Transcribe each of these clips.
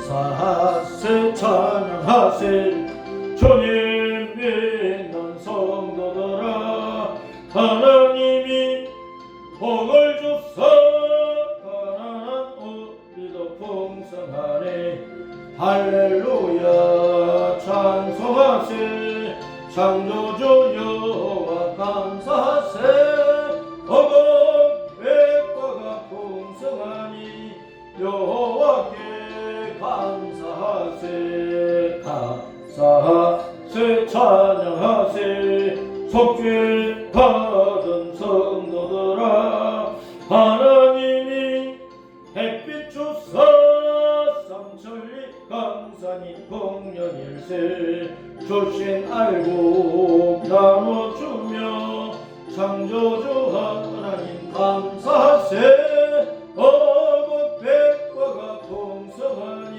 감사하세 찬양하세 주님 믿는 성도들아 하나님이 복을 주사 가난한 우리도 풍성하네 할렐루야 찬송하세 창조주 여호와 감사하세 어거 백과가 풍성하니 여호와께 감사하세 감사하세 찬양하세 속죄 받은 성도들아 하나님이 햇빛 주사 삼천리 강산이 공연일세 주신 알고 나눠주며 창조주 하나님 감사하세 어복 백과가 풍성하니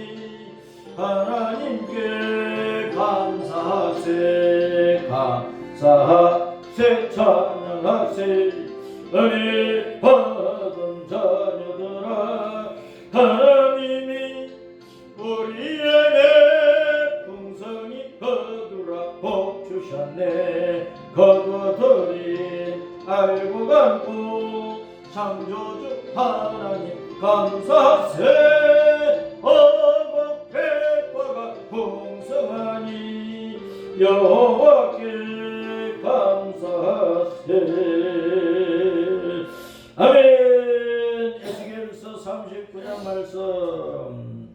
하나님께 감사하세 감사하세 찬양하세 은혜 받은 자녀들아 하나님이 우리에게 풍성히 거두라 복 주셨네 거두어드린 알고 감고 창조주 하나님 감사하세 어복 백과가 풍성하니 여호와께 감사하세 아멘. 에스겔서 39장 말씀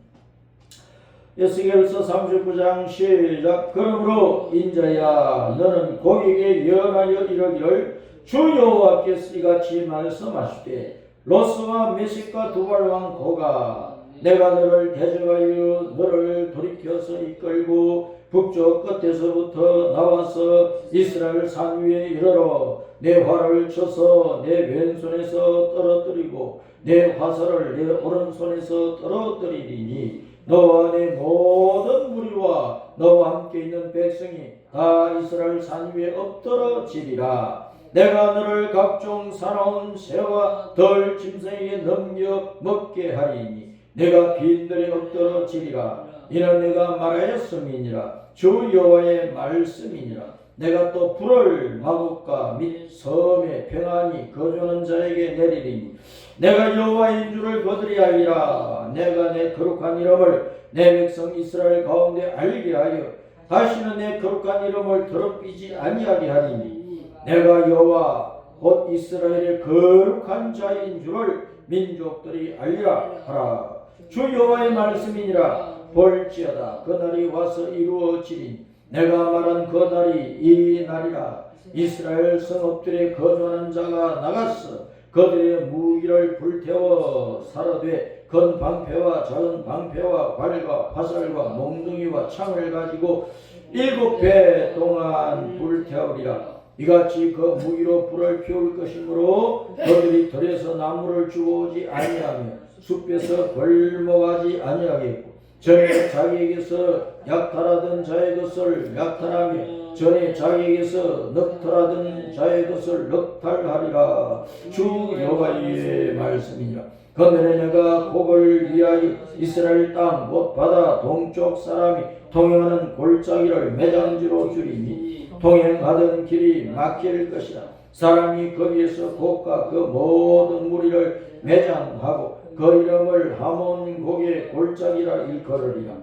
에스겔서 39장 시작 그러므로 인자야 너는 고객에게 예언하여 이르기를 주 여호와께서 이같이 말씀하시되 로스와 메섹과 두발왕 고가 내가 너를 대적하여 너를 돌이켜서 이끌고 북쪽 끝에서부터 나와서 이스라엘 산 위에 이르러 내 활을 쳐서 내 왼손에서 떨어뜨리고 내 화살을 내 오른손에서 떨어뜨리리니 너와 내 모든 무리와 너와 함께 있는 백성이 다 이스라엘 산 위에 엎드러지리라. 내가 너를 각종 사나운 새와 덜 짐승에게 넘겨 먹게 하리니 내가 빈들에 엎드러지리라. 이는 내가 말하였음이니라. 주 여호와의 말씀이니라. 내가 또 불을 마국과 및 섬에 평안히 거주하는 자에게 내리리니 내가 여호와인 줄을 거두리 하리라. 내가 내 거룩한 이름을 내 백성 이스라엘 가운데 알게 하여 다시는 내 거룩한 이름을 더럽히지 아니하게 하리니 내가 여호와 곧 이스라엘의 거룩한 자인 줄을 민족들이 알리라 하라. 주 여호와의 말씀이니라. 볼지어다 그날이 와서 이루어지리니 내가 말한 그 날이 이 날이라. 이스라엘 성읍들에 거주하는 자가 나갔어 그들의 무기를 불태워 사르되 큰 방패와 작은 방패와 활과 화살과 몽둥이와 창을 가지고 7배 동안 불태우리라. 이같이 그 무기로 불을 피울 것이므로 그들이 들에서 나무를 주워오지 아니하며 숲에서 벌목하지 아니하겠고 전에 자기에게서 약탈하던 자의 것을 약탈하며 전에 자기에게서 넉탈하던 자의 것을 넉탈하리라. 주 여호와의 말씀이니라. 그날에 내가 복을 위하여 이스라엘 땅 곧 바다 동쪽 사람이 통행하는 골짜기를 매장지로 주리니 통행하던 길이 막힐 것이라. 사람이 거기에서 곡과 그 모든 무리를 매장하고 그 이름을 하몬 곡의 골짜기라 일컬으리라.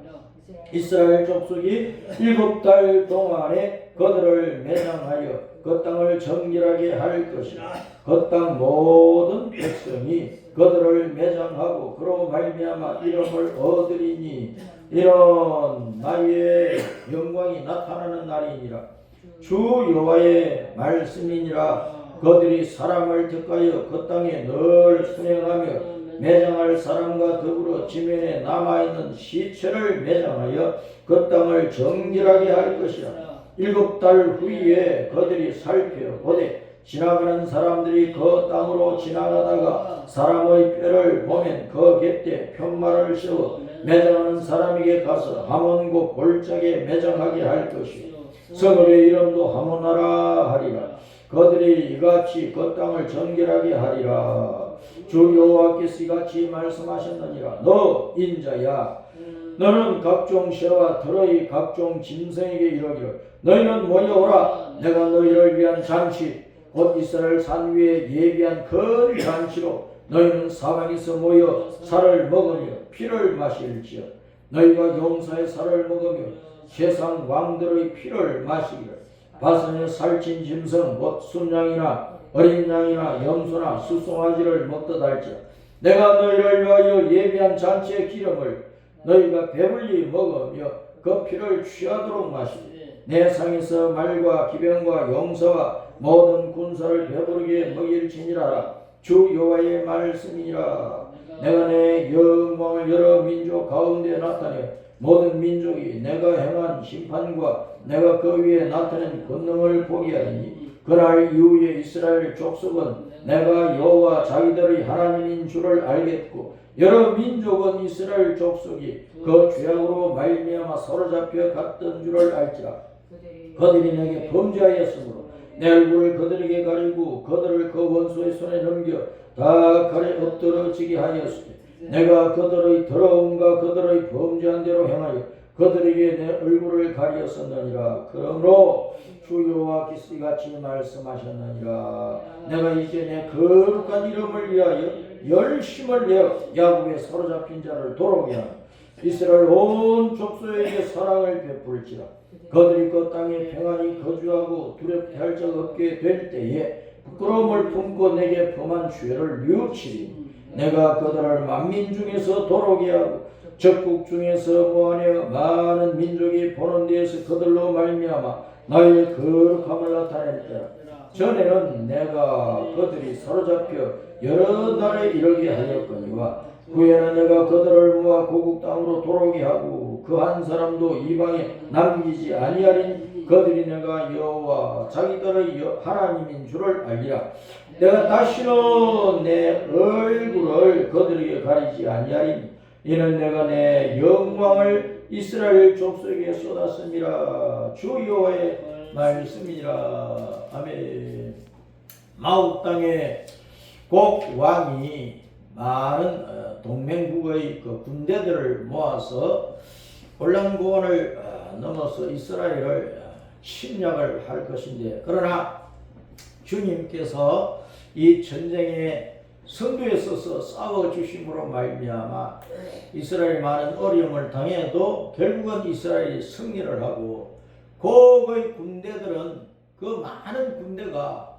이스라엘 족속이 7달 동안에 그들을 매장하여 그 땅을 정결하게 할 것이라. 그 땅 모든 백성이 그들을 매장하고 그로 말미암아 이름을 얻으리니 이런 나의 영광이 나타나는 날이니라. 주 여호와의 말씀이니라. 그들이 사람을 택하여 그 땅에 늘 순행하며 매장할 사람과 더불어 지면에 남아있는 시체를 매장하여 그 땅을 정결하게 할 것이라. 7달 후에 그들이 살펴 보되 지나가는 사람들이 그 땅으로 지나가다가 사람의 뼈를 보면 그 곁에 편말을 세워 매장하는 사람에게 가서 하몬고 골짜기에 매장하게 할 것이요 성읍의 이름도 하몬하라 하리라. 그들이 이같이 그 땅을 정결하게 하리라. 주 여호와께서 이같이 말씀하셨느니라. 너 인자야 너는 각종 새와 들의 각종 짐승에게 이르기를 너희는 모여오라. 내가 너희를 위한 잔치 곧 이스라엘 산 위에 예비한 큰 잔치로 너희는 사방에서 모여 살을 먹으며 피를 마실지어. 너희가 용사의 살을 먹으며 세상 왕들의 피를 마시기를. 바산에 살찐 짐승 곧 순양이나 어린 양이나 염소나 수송아지를 먹듯 할지라. 내가 너희를 위하여 예비한 잔치의 기름을 너희가 배불리 먹으며 그 피를 취하도록 마시고 내 상에서 말과 기병과 용사와 모든 군사를 배부르게 먹일지니라. 주 여호와의 말씀이니라. 내가 내 영광을 여러 민족 가운데 나타내 모든 민족이 내가 행한 심판과 내가 그 위에 나타낸 권능을 보게 하리니 그날 이후에 이스라엘 족속은 내가 여호와 자기들의 하나님인 줄을 알겠고 여러 민족은 이스라엘 족속이 그 죄악으로 말미암아 사로잡혀 갔던 줄을 알지라. 그들이 내게 범죄하였으므로 내 얼굴을 그들에게 가리고 그들을 그 원수의 손에 넘겨 다 가래 엎드러지게 하였으니 내가 그들의 더러움과 그들의 범죄한 대로 행하여 그들에게 내 얼굴을 가리었었느니라. 그러므로 주 여호와께서 이같이 말씀하셨느니라. 내가 이제 내 거룩한 이름을 위하여 열심을 내어 야곱에 사로잡힌 자를 돌아오게 하며 이스라엘 온 족속에게 사랑을 베풀지라. 그들이 그 땅에 평안히 거주하고 두렵게 할 적 없게 될 때에 부끄러움을 품고 내게 범한 죄를 뉘우치리. 내가 그들을 만민 중에서 돌아오게 하고 적국 중에서 모아내어 많은 민족이 보는 데에서 그들로 말미암아 나의 거룩함을 나타낼 때라. 전에는 내가 그들이 사로잡혀 여러 날에 이르게 하였거니와 후에는 내가 그들을 모아 고국 땅으로 돌아오게 하고 그 한 사람도 이방에 남기지 아니하리니 그들이 내가 여호와 자기들의 하나님인 줄을 알리라. 내가 다시는 내 얼굴을 그들에게 가리지 아니하리니 이는 내가 내 영광을 이스라엘 족속에게 쏟았음이라. 주 여호와의 말씀이니라. 아멘. 마옥 땅에 곡 왕이 많은 동맹국의 그 군대들을 모아서 골란고원을 넘어서 이스라엘을 침략을 할 것인데 그러나 주님께서 이 전쟁에 선두에 서서 싸워주심으로 말미암아 이스라엘이 많은 어려움을 당해도 결국은 이스라엘이 승리를 하고 고의 군대들은 그 많은 군대가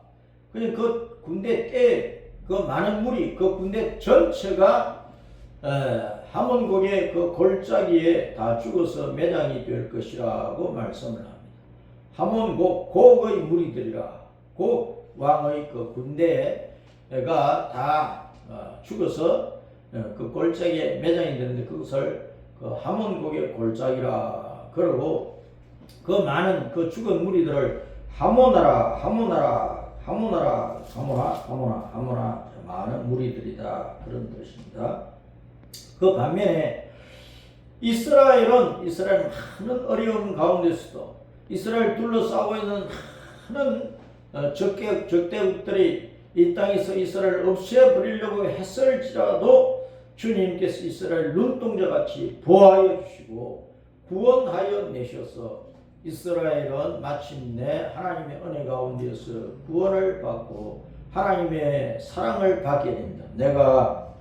그냥 그 군대 때 그 많은 무리 그 군대 전체가 하몬곡의 그 골짜기에 다 죽어서 매장이 될 것이라고 말씀을 합니다. 하몬곡 곡의 무리들이라 곡 왕의 그 군대가 다 죽어서 그 골짜기에 매장이 되는데 그것을 그 하몬곡의 골짜기라 그러고 그 많은 그 죽은 무리들을 하모나라 많은 무리들이다 그런 뜻입니다. 그 반면에 이스라엘은 많은 어려움 가운데서도 이스라엘 둘러싸고 있는 많은 적대국들이 이 땅에서 이스라엘을 없애버리려고 했을지라도 주님께서 이스라엘 눈동자같이 보호하여 주시고 구원하여 내셔서 이스라엘은 마침내 하나님의 은혜 가운데서 구원을 받고 하나님의 사랑을 받게 됩니다. 내가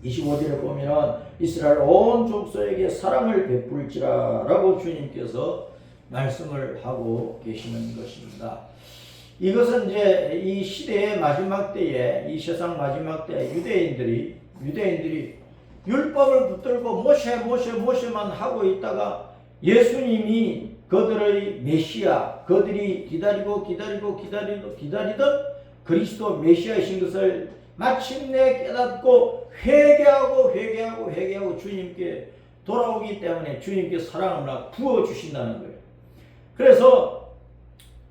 25절에 보면 이스라엘 온 족속에게 사랑을 베풀지라라고 주님께서 말씀을 하고 계시는 것입니다. 이것은 이제 이 시대의 마지막 때에 이 세상 마지막 때에 유대인들이 율법을 붙들고 모세만 하고 있다가 예수님이 그들의 메시아 그들이 기다리던 그리스도 메시아이신 것을 마침내 깨닫고 회개하고 주님께 돌아오기 때문에 주님께 사랑을 부어주신다는 거예요. 그래서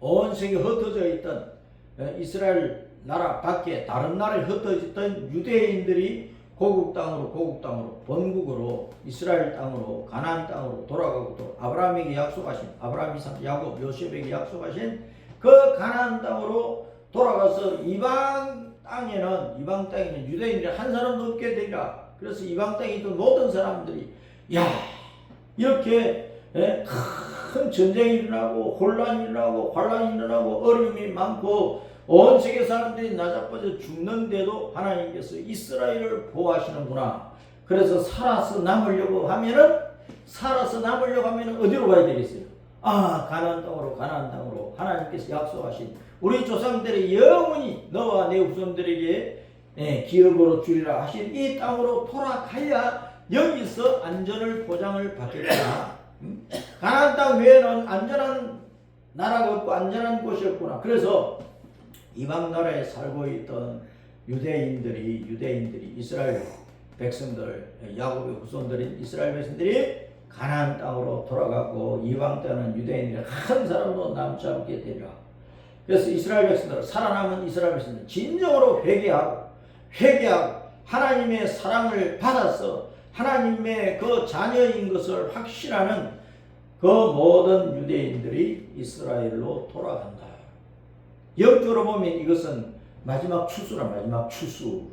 온 세계에 흩어져 있던 이스라엘 나라 밖에 다른 나라에 흩어져 있던 유대인들이 고국 땅으로 본국으로 이스라엘 땅으로 가나안 땅으로 돌아가고 또 아브라함에게 약속하신 아브라함, 이삭, 야곱, 요셉에게 약속하신 그 가나안 땅으로 돌아가서 이방 땅에는 유대인들이 한 사람도 없게 되리라. 그래서 이방 땅에 있던 모든 사람들이 야 이렇게 큰 전쟁이 일어나고 혼란이 일어나고 환란이 일어나고 어려움이 많고 온 세계 사람들이 나자빠져 죽는데도 하나님께서 이스라엘을 보호하시는구나. 그래서 살아서 남으려고 하면은 어디로 가야 되겠어요? 가나안 땅으로 하나님께서 약속하신 우리 조상들의 영원히 너와 내 후손들에게 기업으로 주리라 하신 이 땅으로 돌아가야 여기서 안전을 보장을 받겠구나. 가나안 땅 외에는 안전한 나라가 없고 안전한 곳이 없구나. 그래서 이방 나라에 살고 있던 유대인들이 이스라엘 백성들, 야곱의 후손들인 이스라엘 백성들이 가나안 땅으로 돌아가고 이방 땅은 유대인들이 한 사람도 남지 않게 되리라. 그래서 이스라엘 백성들, 살아남은 이스라엘 백성들 진정으로 회개하고 하나님의 사랑을 받아서 하나님의 그 자녀인 것을 확신하는 그 모든 유대인들이 이스라엘로 돌아간다. 영적으로 보면 이것은 마지막 추수라.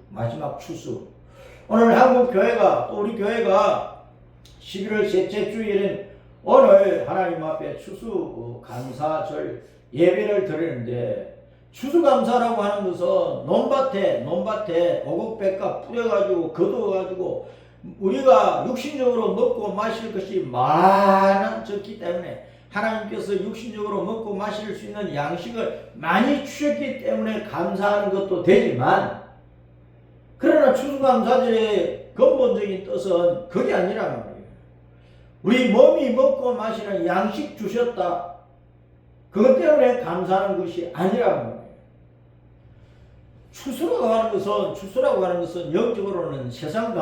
마지막 추수. 오늘 한국 교회가 또 우리 교회가 11월 셋째 주일인 오늘 하나님 앞에 추수 감사절 예배를 드리는데, 추수감사라고 하는 것은 논밭에 오곡백과 뿌려가지고 거두어가지고 우리가 육신적으로 먹고 마실 것이 적기 때문에 하나님께서 육신적으로 먹고 마실 수 있는 양식을 많이 주셨기 때문에 감사하는 것도 되지만, 그러나 추수감사절의 근본적인 뜻은 그게 아니란 말이에요. 우리 몸이 먹고 마시는 양식 주셨다, 그것 때문에 감사하는 것이 아니란 말이에요. 추수라고 하는 것은 영적으로는 세상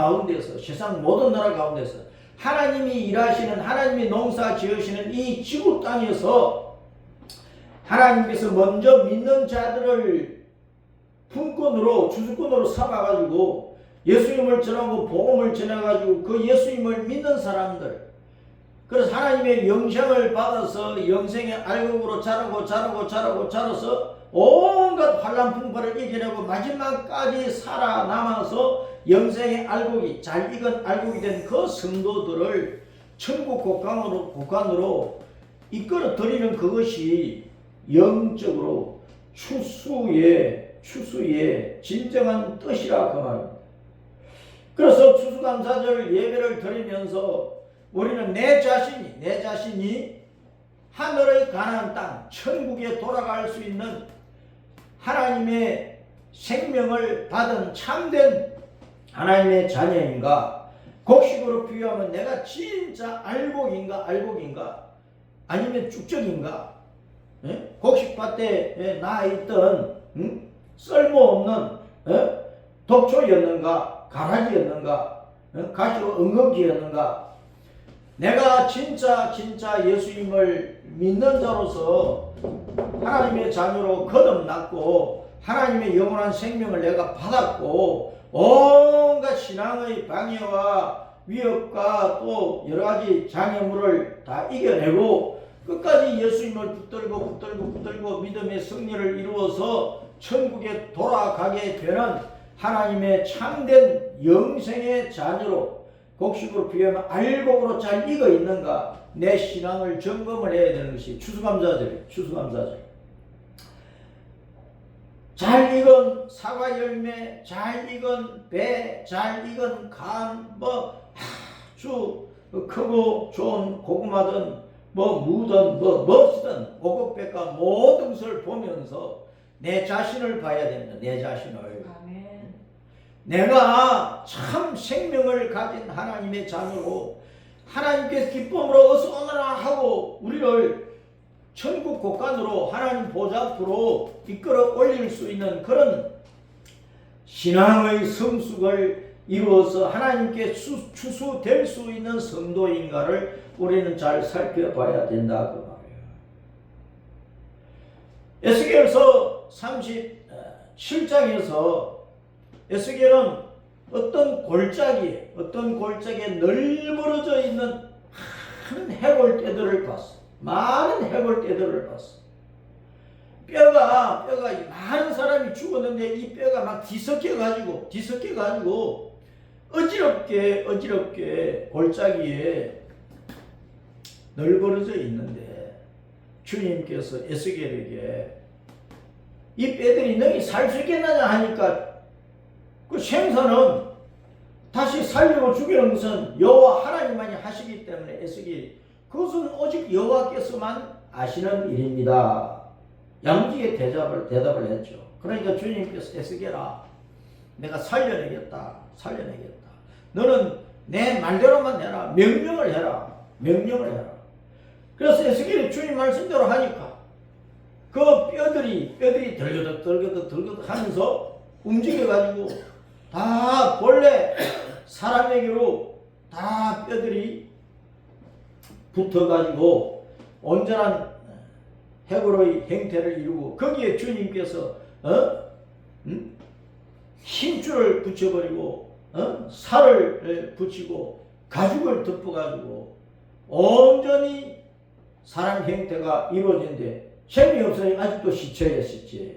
모든 나라 가운데서 하나님이 일하시는, 하나님이 농사 지으시는 이 지구 땅에서 하나님께서 먼저 믿는 자들을 품권으로, 주수권으로 삼아가지고 예수님을 전하고 복음을 전해가지고 그 예수님을 믿는 사람들, 그래서 하나님의 영생을 받아서 영생의 알곡으로 자라서 온갖 환난 풍파를 이겨내고 마지막까지 살아남아서 영생의 알곡이, 잘 익은 알곡이 된 그 성도들을 천국 곡간으로 이끌어 드리는 그것이 영적으로 추수의 진정한 뜻이라 그 말입니다. 그래서 추수감사절 예배를 드리면서 우리는 내 자신이 하늘의 가나안 땅, 천국에 돌아갈 수 있는 하나님의 생명을 받은 참된 하나님의 자녀인가? 곡식으로 비유하면 내가 진짜 알곡인가 아니면 쭉적인가? 곡식밭에 나있던 쓸모없는 독초였는가? 가라지였는가? 가시로 엉겅퀴였는가? 내가 진짜 예수님을 믿는 자로서 하나님의 자녀로 거듭났고 하나님의 영원한 생명을 내가 받았고 온갖 신앙의 방해와 위협과 또 여러가지 장애물을 다 이겨내고 끝까지 예수님을 붙들고 믿음의 승리를 이루어서 천국에 돌아가게 되는 하나님의 참된 영생의 자녀로 곡식으로 비유하면 알곡으로 잘 익어 있는가, 내 신앙을 점검을 해야 되는 것이 추수감사절. 잘 익은 사과 열매, 잘 익은 배, 잘 익은 감, 아주 크고 좋은 고구마든 무든 무엇이든 오곡백과 모든 것을 보면서 내 자신을 봐야 됩니다. 내 자신을. 내가 참 생명을 가진 하나님의 자녀로 하나님께서 기쁨으로 어서 오너라 하고 우리를 천국 곳간으로 하나님 보좌 앞으로 이끌어 올릴 수 있는 그런 신앙의 성숙을 이루어서 하나님께 추수될 수 있는 성도인가를 우리는 잘 살펴봐야 된다 그 말이에요. 에스겔서 37장에서 에스겔은 어떤 골짜기에 널브러져 있는 많은 해골떼들을 봤어. 뼈가 많은 사람이 죽었는데 이 뼈가 막 뒤섞여가지고 어지럽게 골짜기에 널브러져 있는데 주님께서 에스겔에게 이 뼈들이 너희 살 수 있겠느냐 하니까 그 생선은 다시 살리고 죽이는 것은 여호와 하나님만이 하시기 때문에 에스겔이 그것은 오직 여호와께서만 아시는 일입니다. 양지의 대답을 했죠. 그러니까 주님께서 에스겔아 내가 살려내겠다. 너는 내 말대로만 해라. 명령을 해라. 그래서 에스겔이 주님 말씀대로 하니까 그 뼈들이 덜거덕 하면서 움직여가지고 다 본래 사람에게로 다 뼈들이 붙어가지고 온전한 해골의 형태를 이루고 거기에 주님께서 힘줄을 붙여버리고 살을 붙이고 가죽을 덮어가지고 온전히 사람 형태가 이루어진데 생이 없으니 아직도 시체예요.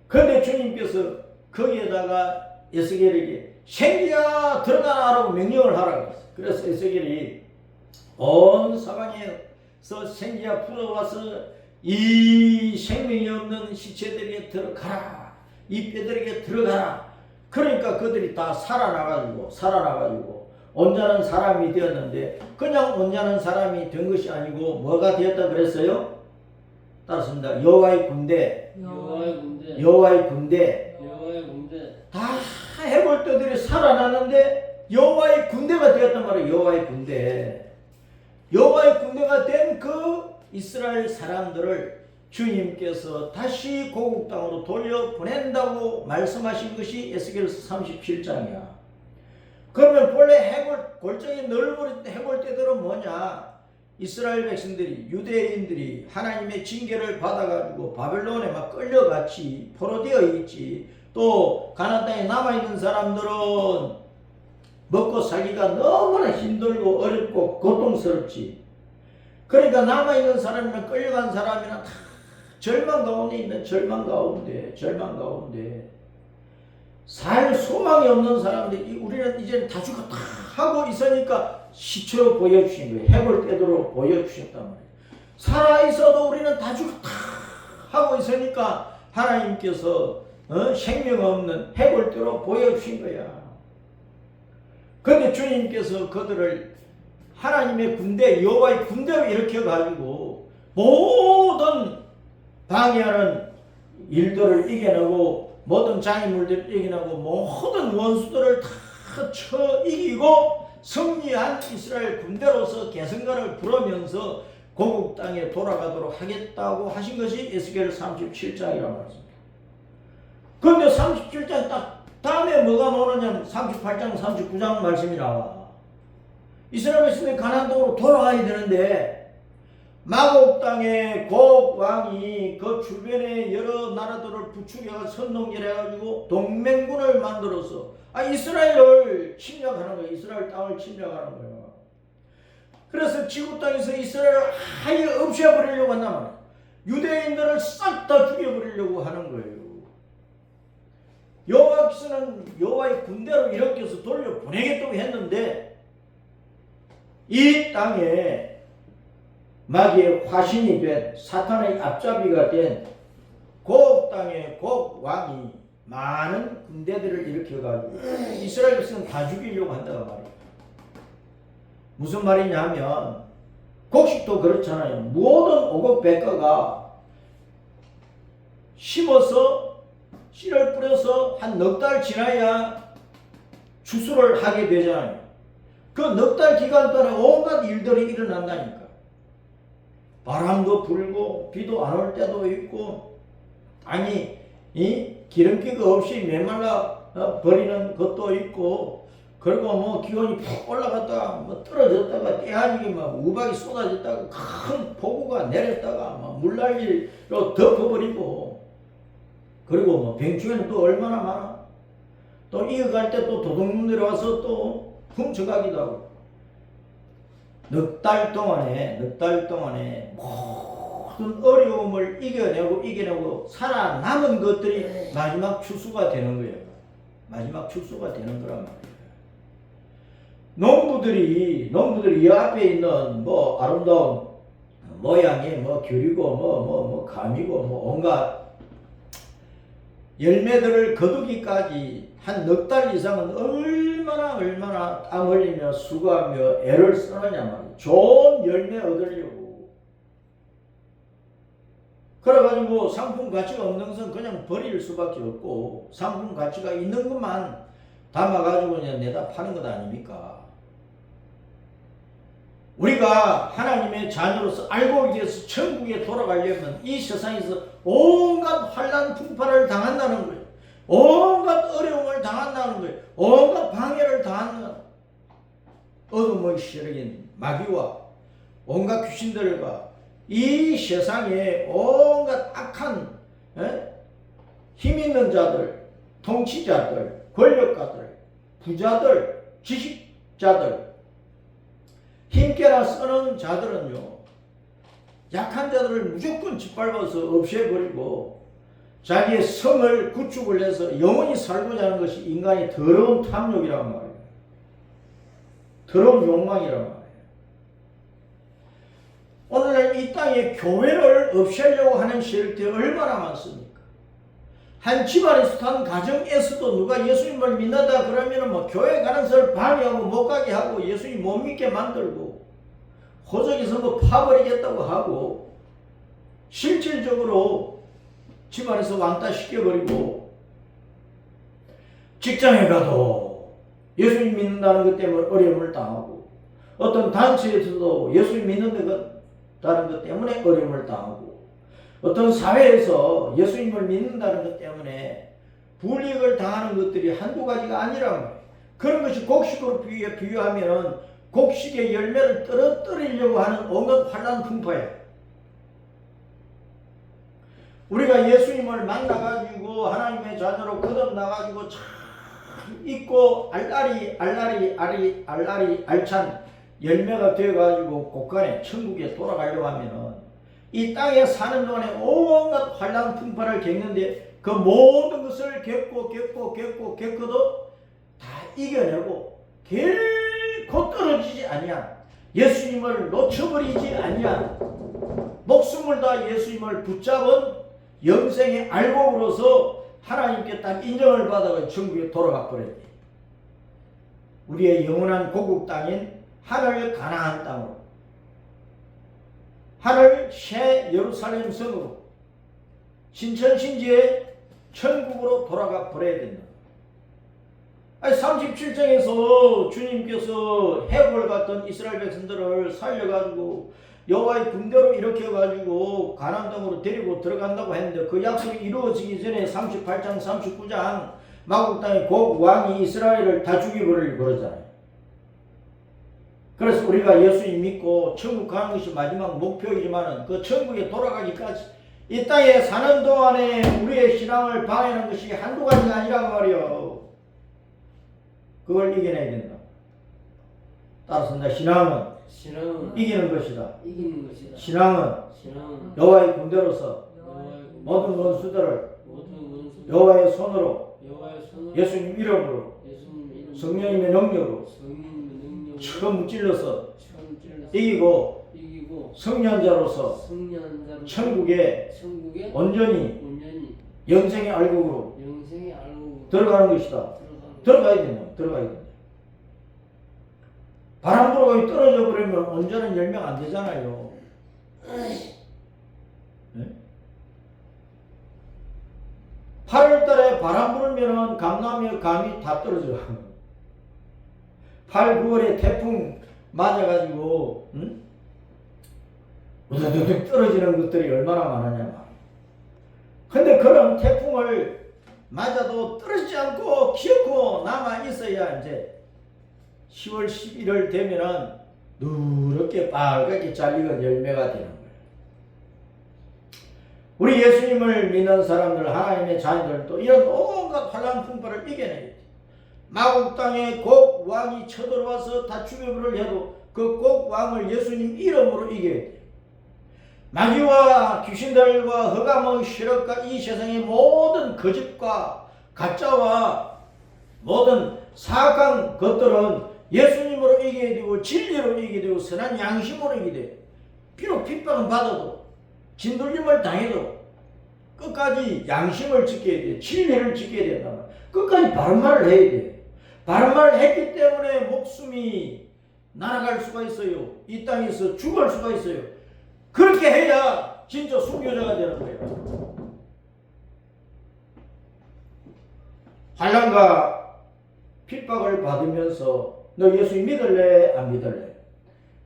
그런데 주님께서 거기에다가 에스겔에게 생기야 들어가라고 명령을 하라고 했어요. 그래서 에스겔이 온 사방에서 생기야 풀어와서 이 생명이 없는 시체들에게 들어가라. 이 뼈들에게 들어가라. 그러니까 그들이 다 살아나가지고 온전한 사람이 되었는데 그냥 온전한 사람이 된 것이 아니고 뭐가 되었다 그랬어요? 따랐습니다. 여호와의 군대. 다 해골뼈들이 살아났는데 여호와의 군대가 되었단 말이에요. 여호와의 군대가 된 그 이스라엘 사람들을 주님께서 다시 고국 땅으로 돌려보낸다고 말씀하신 것이 에스겔서 37장이야. 그러면 본래 골정이 넓어진 해골떼들은 뭐냐? 이스라엘 백성들이, 유대인들이 하나님의 징계를 받아가지고 바벨론에 막 끌려갔지, 포로되어 있지. 또 가나안 땅에 남아있는 사람들은 먹고 살기가 너무나 힘들고 어렵고 고통스럽지. 그러니까 남아있는 사람이나 끌려간 사람이나 다 절망 가운데 있는 절망 가운데 살 소망이 없는 사람들이 우리는 이제 다 죽었다 하고 있으니까 시체로 보여주신 거예요. 해골떼도록 보여주셨단 말이에요. 살아있어도 우리는 다 죽었다 하고 있으니까 하나님께서 생명 없는 해골떼로 보여주신 거야. 그런데 주님께서 그들을 하나님의 군대, 여호와의 군대로 일으켜가지고 모든 방해하는 일들을 이겨내고 모든 장애물들을 이겨내고 모든 원수들을 다 쳐 이기고 승리한 이스라엘 군대로서 계승가를 부르면서 고국 땅에 돌아가도록 하겠다고 하신 것이 에스겔 37장이라고 말했습니다. 그런데 37장 딱 다음에 뭐가 나오느냐면 38장 39장 말씀이 나와. 이스라엘 백성이 가나안 땅으로 돌아가야 되는데 마곡 땅의 곡 왕이 그 주변에 여러 나라들을 부추겨 선동질해가지고 동맹군을 만들어서 이스라엘을 침략하는 거예요. 이스라엘 땅을 침략하는 거예요. 그래서 지구 땅에서 이스라엘을 아예 없애버리려고 한단 말이에요. 유대인들을 싹 다 죽여버리려고 하는 거예요. 여호와께서는 여호와의 군대로 일으켜서 돌려보내겠다고 했는데 이 땅에 마귀의 화신이 된 사탄의 앞잡이가 된 곡 땅의 곡 왕이 많은 군대들을 일으켜가지고 이스라엘 백성은 다 죽이려고 한다고 말이에요. 무슨 말이냐 하면 곡식도 그렇잖아요. 모든 오곡백과가 심어서 씨를 뿌려서 한 넉 달 지나야 추수를 하게 되잖아요. 그 넉 달 기간 동안에 온갖 일들이 일어난다니까. 바람도 불고 비도 안 올 때도 있고 기름기가 없이 메말라 버리는 것도 있고 그리고 기온이 푹 올라갔다가 떨어졌다가 때아니게 우박이 쏟아졌다가 큰 폭우가 내렸다가 물난리로 덮어버리고 그리고 병충해는 또 얼마나 많아. 또 이어갈 때 또 도둑놈들이 와서 또 훔쳐가기도 하고. 넉 달 동안에 모든 어려움을 이겨내고 살아남은 것들이 마지막 추수가 되는 거예요. 마지막 추수가 되는 거란 말이에요. 농부들이 이 앞에 있는 뭐 아름다운 모양의 뭐 귤이고 뭐 감이고 뭐 온갖 열매들을 거두기까지 한 넉 달 이상은 얼마나 땀 흘리며 수고하며 애를 쓰느냐 말이야. 좋은 열매 얻으려고. 그래가지고 상품 가치가 없는 것은 그냥 버릴 수밖에 없고, 상품 가치가 있는 것만 담아가지고 그냥 내다 파는 것 아닙니까? 우리가 하나님의 자녀로서 알고 계서 천국에 돌아가려면 이 세상에서 온갖 환난 풍파를 당한다는 거예요. 온갖 어려움을 당한다는 거예요. 온갖 방해를 당한다는, 어둠의 세력인 마귀와 온갖 귀신들과 이 세상에 온갖 악한 힘 있는 자들, 통치자들, 권력가들, 부자들, 지식자들, 힘께나 쓰는 자들은요, 약한 자들을 무조건 짓밟아서 없애버리고 자기의 성을 구축을 해서 영원히 살고자 하는 것이 인간의 더러운 탐욕이란 말이에요. 더러운 욕망이란 말이에요. 오늘날 이 땅에 교회를 없애려고 하는 세력들이 얼마나 많습니까? 한 집안에서 한 가정에서도 누가 예수님을 믿는다 그러면 뭐 교회 가는 것을 방해하고 못 가게 하고 예수님 못 믿게 만들고 호적에서 뭐 파버리겠다고 하고 실질적으로 집안에서 왕따 시켜버리고, 직장에 가도 예수님 믿는다는 것 때문에 어려움을 당하고, 어떤 단체에서도 예수님 믿는다는 것 때문에 어려움을 당하고, 어떤 사회에서 예수님을 믿는다는 것 때문에 불이익을 당하는 것들이 한두 가지가 아니란 말이에요. 그런 것이 곡식으로 비유하면 곡식의 열매를 떨어뜨리려고 하는 온갖 환난 풍파예요. 우리가 예수님을 만나가지고 하나님의 자녀로 거듭나가지고 잘 있고 알알이 알찬 열매가 되어가지고 곳간에 천국에 돌아가려고 하면은 이 땅에 사는 동안에 온갖 환난 풍파를 겪는데 그 모든 것을 겪어도 다 이겨내고 결코 떨어지지 아니한, 예수님을 놓쳐버리지 아니한, 목숨을 다 예수님을 붙잡은 영생의 알곡으로서 하나님께 딱 인정을 받아서 천국에 돌아가 버려야 돼. 우리의 영원한 고국 땅인 하늘 가나안 땅으로, 하늘 새 예루살렘 성으로, 신천신지의 천국으로 돌아가 버려야 된다. 37장에서 주님께서 해골 같은 이스라엘 백성들을 살려가지고 여호와의 군대로 일으켜가지고 가나안 땅으로 데리고 들어간다고 했는데, 그 약속이 이루어지기 전에 38장 39장 마국 땅의 곡 왕이 이스라엘을 다 죽여버리려고 그러잖아요. 그래서 우리가 예수님 믿고 천국 가는 것이 마지막 목표이지만 그 천국에 돌아가기까지 이 땅에 사는 동안에 우리의 신앙을 방해하는 것이 한두 가지가 아니란 말이요. 그걸 이겨내야 된다. 따라서 신앙은 이기는 것이다. 신앙은 여호와의 군대로서 모든 원수들을 여호와의 손으로 예수님 이름으로 성령님의 능력으로 처음 찔러서 이기고 성년자로서 천국에 온전히 영생의 알곡으로 들어가는 것이다. 들어가야 된다. 바람 불고 떨어져 버리면 온전한 열매가 안 되잖아요. 네? 8월달에 바람 불면은 감나무 감이 다 떨어져. 8, 9월에 태풍 맞아가지고 우두둑 떨어지는 것들이 얼마나 많으냐. 근데 그런 태풍을 맞아도 떨어지지 않고 기어코 남아 있어야 이제 10월 11월 되면은 누렇게 빨갛게 잘리는 열매가 되는 거예요. 우리 예수님을 믿는 사람들, 하나님의 자녀들도 이런 온갖 환난 풍파를 이겨내야 돼. 마국 땅에 곡 왕이 쳐들어와서 다 죽여버릴 해도 그 곡 왕을 예수님 이름으로 이겨야 돼. 마귀와 귀신들과 흑암의 세력과 이 세상의 모든 거짓과 가짜와 모든 사악한 것들은 예수님으로 이기게 되고 진리로 이기게 되고 선한 양심으로 이기게 돼. 비록 핍박은 받아도 진돌림을 당해도 끝까지 양심을 지켜야 돼. 진리를 지켜야 된다. 끝까지 바른 말을 해야 돼. 바른 말을 했기 때문에 목숨이 날아갈 수가 있어요. 이 땅에서 죽을 수가 있어요. 그렇게 해야 진짜 순교자가 되는 거예요. 환난과 핍박을 받으면서 너 예수님 믿을래? 안 믿을래?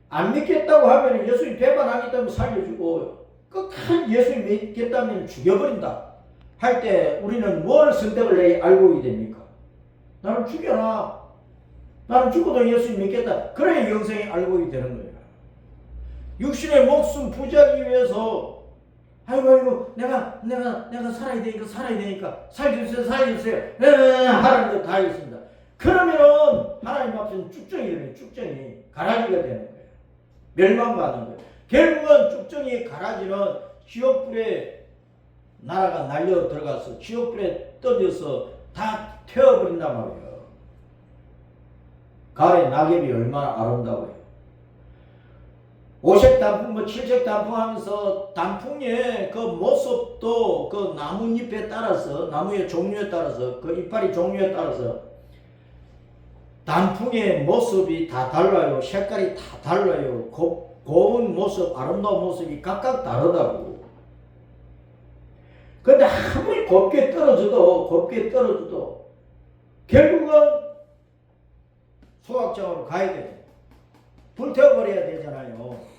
안 믿겠다고 하면 예수님 배반하기 때문에 살려주고 끝까지 예수님 믿겠다면 죽여버린다 할 때 우리는 뭘 선택을 알고 있게 됩니까? 나는 죽여라. 나는 죽어도 예수님 믿겠다. 그래야 영생이 알고 있게 되는 거예요. 육신의 목숨 부지하기 위해서 아이고 내가 살아야 되니까 살려주세요 하라는 거 다 있습니다. 그러면은 하나님 앞에서는 쭉정이 가라지가 되는 거예요. 멸망받는 거예요. 결국은 쭉정이 가라지는 지옥불에 나라가 날려 들어가서 지옥불에 던져서 다 태워버린단 말이에요. 가을에 낙엽이 얼마나 아름다워요. 오색 단풍, 칠색 단풍 하면서 단풍의 그 모습도 그 나뭇잎에 따라서, 나무의 종류에 따라서, 그 이파리 종류에 따라서 단풍의 모습이 다 달라요. 색깔이 다 달라요. 고운 모습, 아름다운 모습이 각각 다르다고. 근데 아무리 곱게 떨어져도 결국은 소각장으로 가야 돼요. 불태워버려야 되잖아요.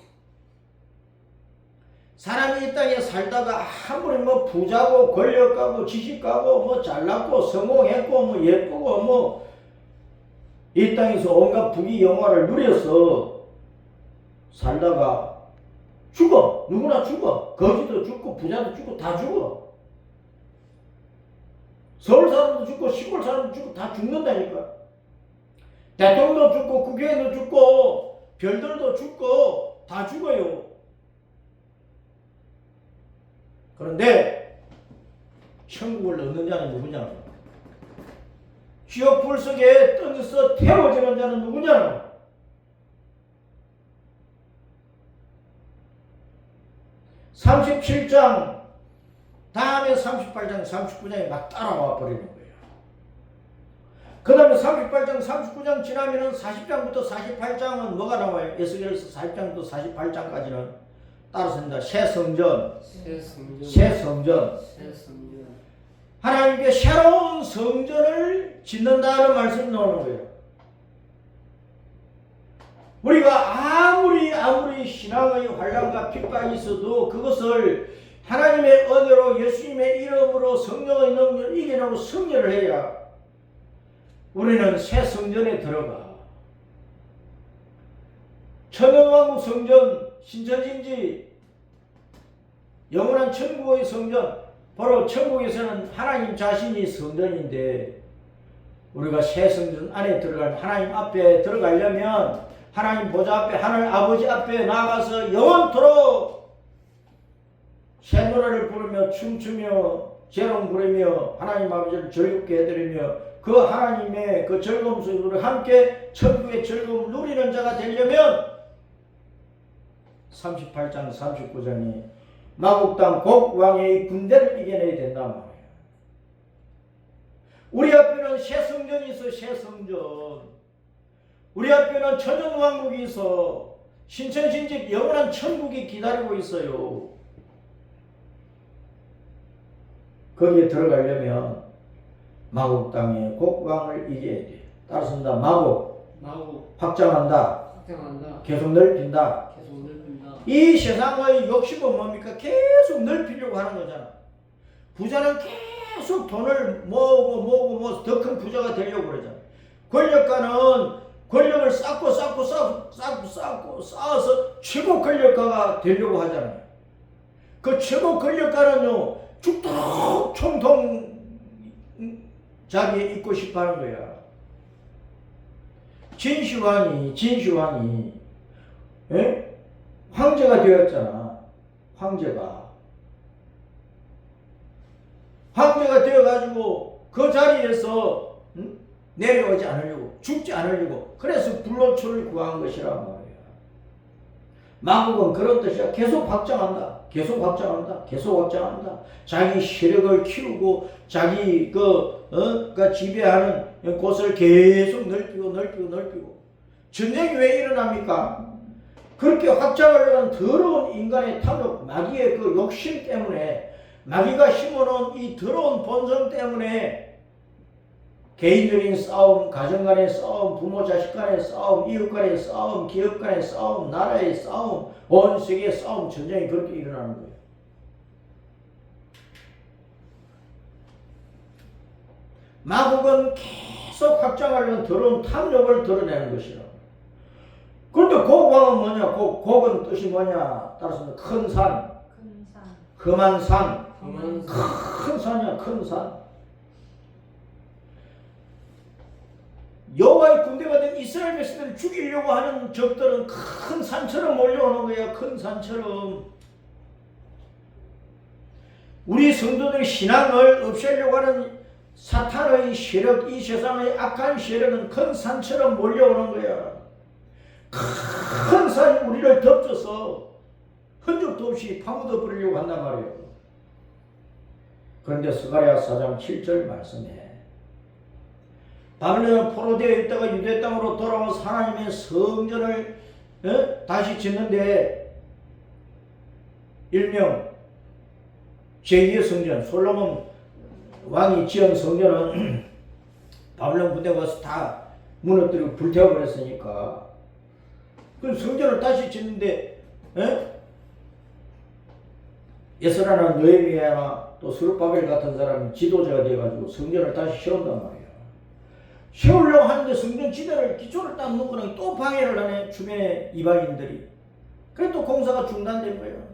사람이 이 땅에 살다가 아무리 뭐 부자고 권력가고 지식가고 뭐 잘났고 성공했고 뭐 예쁘고 뭐 이 땅에서 온갖 부귀 영화를 누려서 살다가 죽어. 누구나 죽어. 거지도 죽고 부자도 죽고 다 죽어. 서울 사람도 죽고 시골 사람도 죽고 다 죽는다니까. 대통령도 죽고 국회의원도 죽고 별들도 죽고 다 죽어요. 그런데 천국을 얻는 자는 누구냐? 지옥불 속에 던져서 태워지는 자는 누구냐? (37장) 다음에 38장 39장이 막 따라와 버리는 거예요. 그 다음에 38장 39장 지나면은 40장부터 48장은 뭐가 나와요? 에스겔서 40장부터 48장까지는 따라서입니다. 새 성전. 하나님께 새로운 성전을 짓는다는 말씀이 나오는 거예요. 우리가 아무리 신앙의 환난과 핍박이 있어도 그것을 하나님의 은혜로 예수님의 이름으로 성령의 능력을 이겨내고 승리를 해야 우리는 새 성전에 들어가. 천연왕국 성전, 신천진지, 영원한 천국의 성전, 바로 천국에서는 하나님 자신이 성전인데 우리가 새 성전 안에 들어가면 하나님 앞에 들어가려면 하나님 보좌 앞에 하늘 아버지 앞에 나가서 영원토록 새 노래를 부르며 춤추며 재롱 부르며 하나님 아버지를 즐겁게 해드리며 그 하나님의 그 즐거움 속으로 함께 천국의 즐거움을 누리는 자가 되려면 38장 39장이 마국 땅 곡왕의 군대를 이겨내야 된단 말이에요. 우리 앞에는 새 성전이 있어. 새 성전. 우리 앞에는 천연왕국이 있어. 신천신집 영원한 천국이 기다리고 있어요. 거기에 들어가려면 마국 땅의 곡왕을 이겨야 돼. 따라서입니다. 마국 확장한다. 계속 넓힌다. 이 세상의 욕심은 뭡니까? 계속 넓히려고 하는 거잖아. 부자는 계속 돈을 모으고 더 큰 부자가 되려고 그러잖아. 권력가는 권력을 쌓아서 최고 권력가가 되려고 하잖아요. 그 최고 권력가는요, 죽도록 총통 자기에 있고 싶어 하는 거야. 진시황이 황제가 되었잖아. 황제가 되어가지고 그 자리에서 내려오지 않으려고 죽지 않으려고. 그래서 불로초를 구한 것이란 말이야. 마국은 그런 뜻이야. 계속 확장한다. 계속 확장한다. 계속 확장한다. 자기 세력을 키우고 자기 그 지배하는 곳을 계속 넓히고. 전쟁이 왜 일어납니까? 그렇게 확장하려는 더러운 인간의 탐욕, 마귀의 그 욕심 때문에, 마귀가 심어놓은 이 더러운 본성 때문에 개인적인 싸움, 가정 간의 싸움, 부모 자식 간의 싸움, 이웃 간의 싸움, 기업 간의 싸움, 나라의 싸움, 온 세계의 싸움, 전쟁이 그렇게 일어나는 거예요. 마국은 계속 확장하려는 더러운 탐욕을 드러내는 것이라. 그런데 곡왕은 뭐냐? 곡은 뜻이 뭐냐? 따라서 큰 산, 험한 산, 큰 산이야, 큰 산. 여호와의 군대가 된 이스라엘 백성들을 죽이려고 하는 적들은 큰 산처럼 몰려오는 거야. 큰 산처럼. 우리 성도들의 신앙을 없애려고 하는 사탄의 세력, 이 세상의 악한 세력은 큰 산처럼 몰려오는 거야. 큰 산이 우리를 덮쳐서 흔적도 없이 파묻어 버리려고 한단 말이에요. 그런데 스가랴 4장 7절 말씀에 바벨론은 포로되어 있다가 유대 땅으로 돌아와서 하나님의 성전을 다시 짓는데, 일명 제2의 성전, 솔로몬 왕이 지은 성전은 바벨론 군대가 와서 다 무너뜨리고 불태워버렸으니까 그 성전을 다시 짓는데 에스라나 느헤미야나 또 스룹바벨 같은 사람이 지도자가 돼가지고 성전을 다시 세운단 말이야. 세우려고 하는데 성전 지대를 기초를 딱 놓고는 또 방해를 하네, 주변의 이방인들이. 그래 또 공사가 중단된 거예요.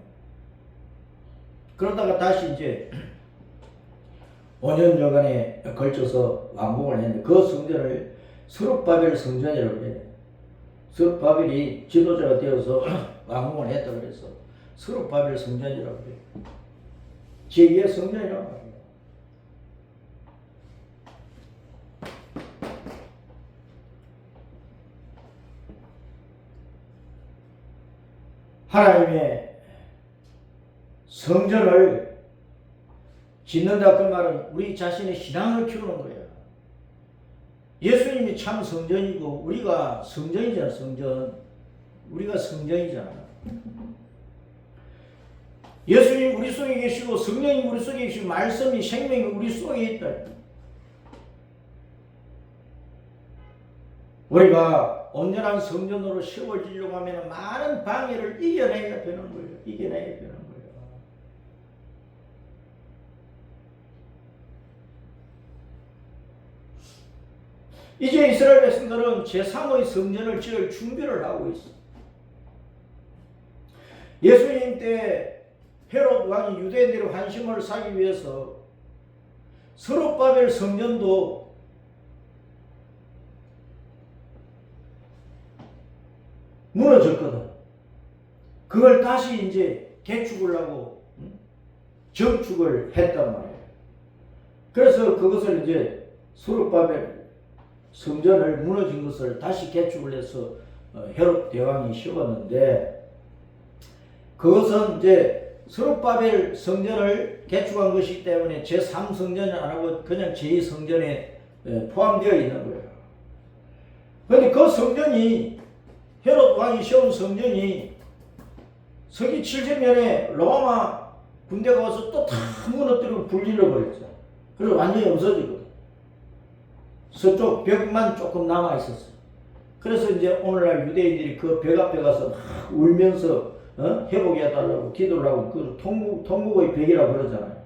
그러다가 다시 이제 5년여간에 걸쳐서 완공을 했는데 그 성전을 스룹바벨 성전이라고 해요. 스룹바벨이 지도자가 되어서 완공을 했다 그래서 스룹바벨 성전이라고 해요. 제2의 성전이라고 말이에요. 하나님의 성전을 짓는다 그 말은 우리 자신의 신앙을 키우는 거예요. 예수님이 참 성전이고 우리가 성전이잖아. 성전. 우리가 성전이잖아. 예수님 우리 속에 계시고 성령이 우리 속에 계시고 말씀이 생명이 우리 속에 있다. 우리가 온전한 성전으로 세워지려고 하면 많은 방해를 이겨내야 되는 거예요. 이겨내야 되는 거예요. 이제 이스라엘 백성들은 제3의 성전을 지을 준비를 하고 있어. 예수님 때 헤롯 왕이 유대인들의 환심을 사기 위해서 스룹바벨 성전도 무너졌거든. 그걸 다시 이제 개축을 하고 정축을 했단 말이에요. 그래서 그것을 이제 스룹바벨 성전을 무너진 것을 다시 개축을 해서 헤롯 대왕이 세웠는데, 그것은 이제 스룹바벨 성전을 개축한 것이기 때문에 제3성전은 안 하고 그냥 제2성전에 포함되어 있는 거예요. 그런데 그 성전이, 헤롯 왕이 세운 성전이 서기 700년에 로마 군대가 와서 또 다 무너뜨리고 불질러 버렸죠. 그래서 완전히 없어지거든. 서쪽 벽만 조금 남아 있었어요. 그래서 이제 오늘날 유대인들이 그 벽 앞에 가서 막 울면서 회복해 달라고 기도를 하고, 그 통곡의 벽이라고 그러잖아요.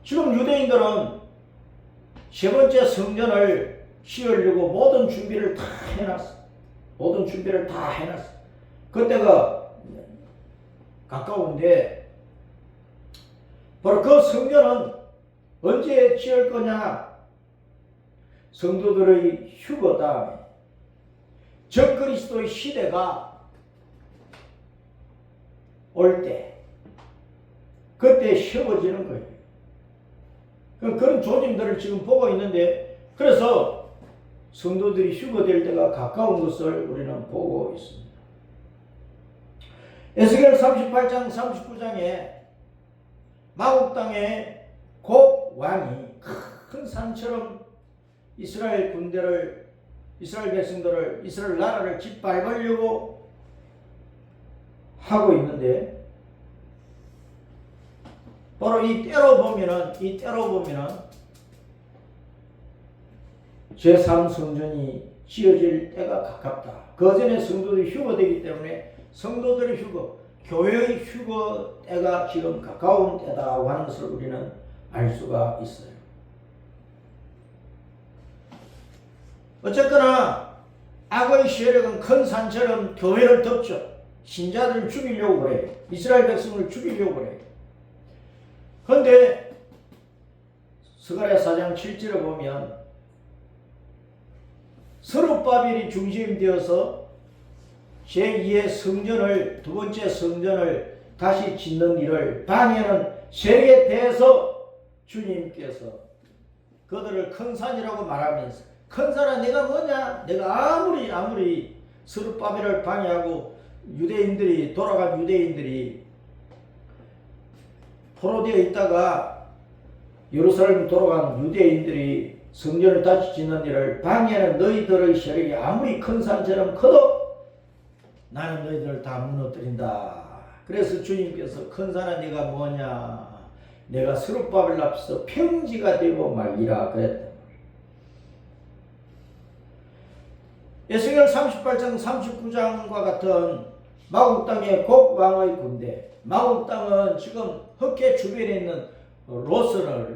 지금 유대인들은 세 번째 성전을 지으려고 모든 준비를 다 해놨어. 모든 준비를 다 해놨어. 그때가 가까운데, 바로 그 성전은 언제 지을 거냐? 성도들의 휴거 다음에 적그리스도의 시대가 올 때, 그때 세워지는 거예요. 그런 조짐들을 지금 보고 있는데, 그래서 성도들이 휴거될 때가 가까운 것을 우리는 보고 있습니다. 에스겔 38장 39장에 마국 땅에 곡 왕이 큰 산처럼 이스라엘 군대를, 이스라엘 백성들을, 이스라엘 나라를 짓밟으려고 하고 있는데, 바로 이 때로 보면은 제3성전이 지어질 때가 가깝다. 그 전에 성도들이 휴거되기 때문에 성도들의 휴거, 교회의 휴거 때가 지금 가까운 때다라고 하는 것을 우리는 알 수가 있어요. 어쨌거나 악의 세력은 큰 산처럼 교회를 덮죠. 신자들을 죽이려고 그래요. 이스라엘 백성을 죽이려고 그래요. 그런데 스가랴 4장 7절에 보면 스룹바벨이 중심이 되어서 제2의 성전을, 두 번째 성전을 다시 짓는 일을 방해하는 세력에 대해서 주님께서 그들을 큰 산이라고 말하면서, 큰 산은 내가 뭐냐? 내가 아무리 스룹바벨을 방해하고 유대인들이, 돌아간 유대인들이 포로되어 있다가 예루살렘 돌아간 유대인들이 성전을 다시 짓는 일을 방해하는 너희들의 세력이 아무리 큰 산처럼 커도 나는 너희들을 다 무너뜨린다. 그래서 주님께서 큰 산은 네가 뭐냐? 내가 스룹바벨 앞에서 평지가 되고 말리라 그랬다. 에스겔 38장 39장과 같은 마국 땅의 곡 왕의 군대, 마국 땅은 지금 흑해 주변에 있는 러시아,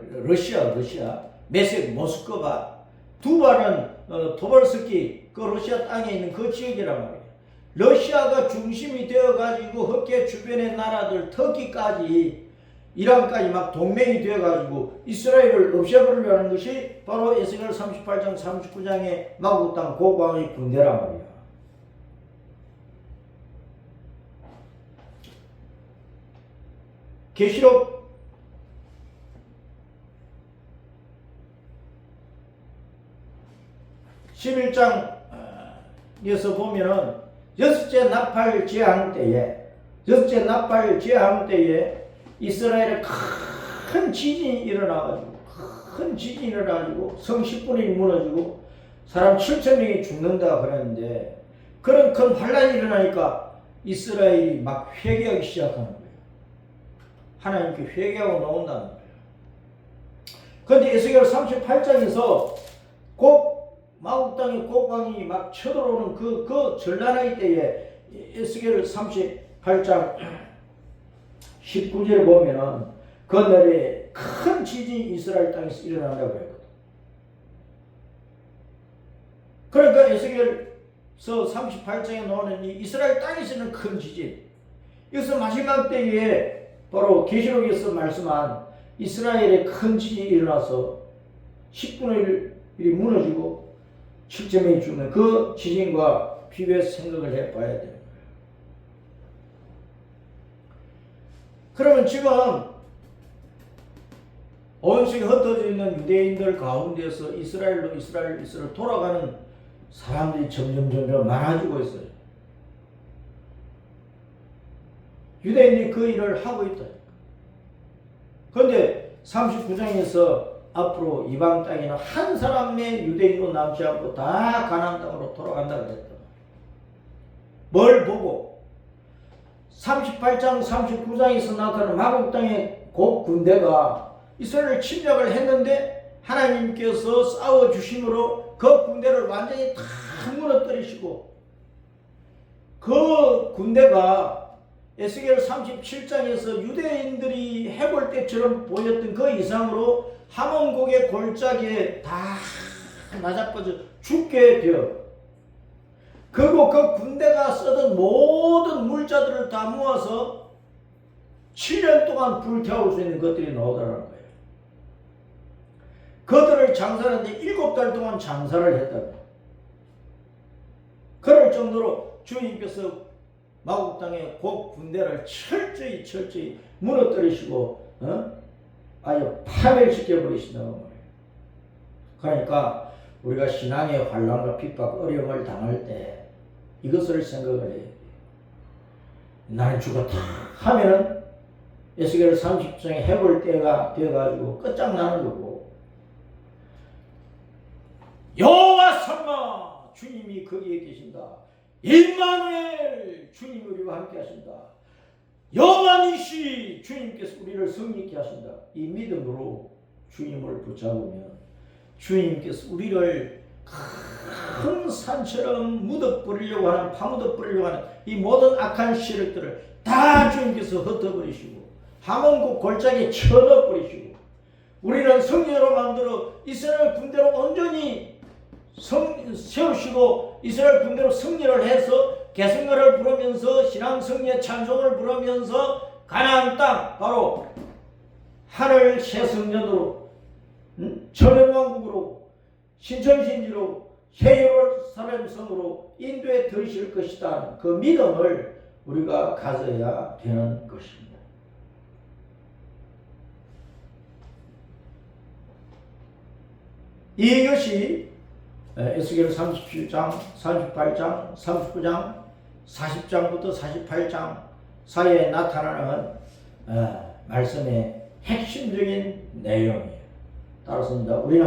메섹, 모스크바, 두발은 토벌스키, 그 러시아 땅에 있는 그 지역이란 말이에요. 러시아가 중심이 되어가지고 흑해 주변의 나라들, 터키까지, 이란까지 막 동맹이 되어가지고 이스라엘을 없애버리려는 것이 바로 에스겔 38장 39장의 마국 땅 곡왕의 군대란 말이야. 계시록 11장에서 보면은 여섯째 나팔 제한 때에 이스라엘에 큰 지진이 일어나가지고 성 10분의 1 무너지고 사람 7,000명이 죽는다 그랬는데, 그런 큰 환란이 일어나니까 이스라엘이 막 회개하기 시작하는 거예요. 하나님께 회개하고 나온다는 거예요. 그런데 에스겔 38장에서 마국 땅의 곡왕이 막 쳐들어오는 그 전란의 때에 에스겔 38장 19절에 보면은 그날에 큰 지진이 이스라엘 땅에서 일어난다고 했거든. 그러니까 에스겔서 38장에 나오는 이 이스라엘 땅에서는 큰 지진, 이것은 마지막 때에 바로 계시록에서 말씀한 이스라엘의 큰 지진이 일어나서 10분의 1이 무너지고 7,000명이 죽는 그 지진과 비교해서 생각을 해봐야 되는 거예요. 그러면 지금 온 세계에 흩어져 있는 유대인들 가운데서 이스라엘로 돌아가는 사람들이 점점 많아지고 있어요. 유대인이 그 일을 하고 있다. 그런데 39장에서 앞으로 이방 땅에는 한 사람의 유대인도 남지 않고 다 가나안 땅으로 돌아간다고 그랬다. 뭘 보고? 38장 39장에서 나타나는 마국 땅의 곡 군대가 이스라엘을 침략을 했는데 하나님께서 싸워주심으로 그 군대를 완전히 다 무너뜨리시고, 그 군대가 에스겔 37장에서 유대인들이 해볼 때처럼 보였던 그 이상으로 하몬곡의 골짜기에 다 나자빠져 죽게 되어, 그리고 그 군대가 쓰던 모든 물자들을 다 모아서 7년 동안 불태울 수 있는 것들이 나오더라는 거예요. 그들을 장사하는데 7달 동안 장사를 했다고. 그럴 정도로 주님께서 마국 땅의 곡 군대를 철저히 무너뜨리시고 아주 파멸시켜 버리신다고 말해요. 그러니까 우리가 신앙의 환난과 핍박, 어려움을 당할 때 이것을 생각을 해요. 나는 죽었다 하면은 에스겔 30장에 해볼 때가 되어가지고 끝장나는 거고, 여호와 삼마 주님이 거기에 계신다. 임마누엘 주님이 우리와 함께 하신다. 여호와 니시 주님께서 우리를 성립케 하신다. 이 믿음으로 주님을 붙잡으면 주님께서 우리를 큰 산처럼 묻어버리려고 하는, 파묻어버리려고 하는 이 모든 악한 세력들을 다 주님께서 흩어버리시고 함은 그 골짜기에 쳐넣어버리시고, 우리는 성령으로 만들어 이스라엘 군대로 온전히 세우시고 이스라엘 군대로 승리를 해서 개성가를 부르면서 신앙 승리의 찬송을 부르면서 가나안 땅, 바로 하늘 새 성전으로, 천연왕국으로, 신천신지로, 새 예루살렘 성으로 인도에 들으실 것이다. 그 믿음을 우리가 가져야 되는 것입니다. 이것이 에스겔 37장, 38장, 39장, 40장부터 48장 사이에 나타나는 말씀의 핵심적인 내용이에요. 따라서 우리는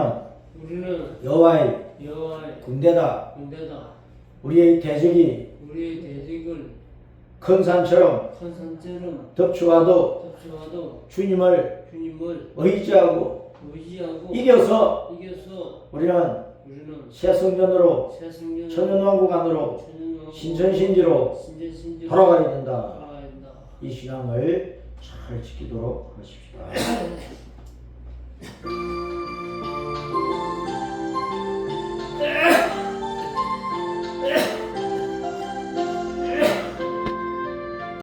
여호와의 군대다. 우리의 대적이 큰 산처럼 덮쳐와도 주님을 의지하고 이겨서 우리는 새 성전으로, 천연왕국 안으로, 신천신지로 돌아가야 된다. 이 신앙을 잘 지키도록 하십시다.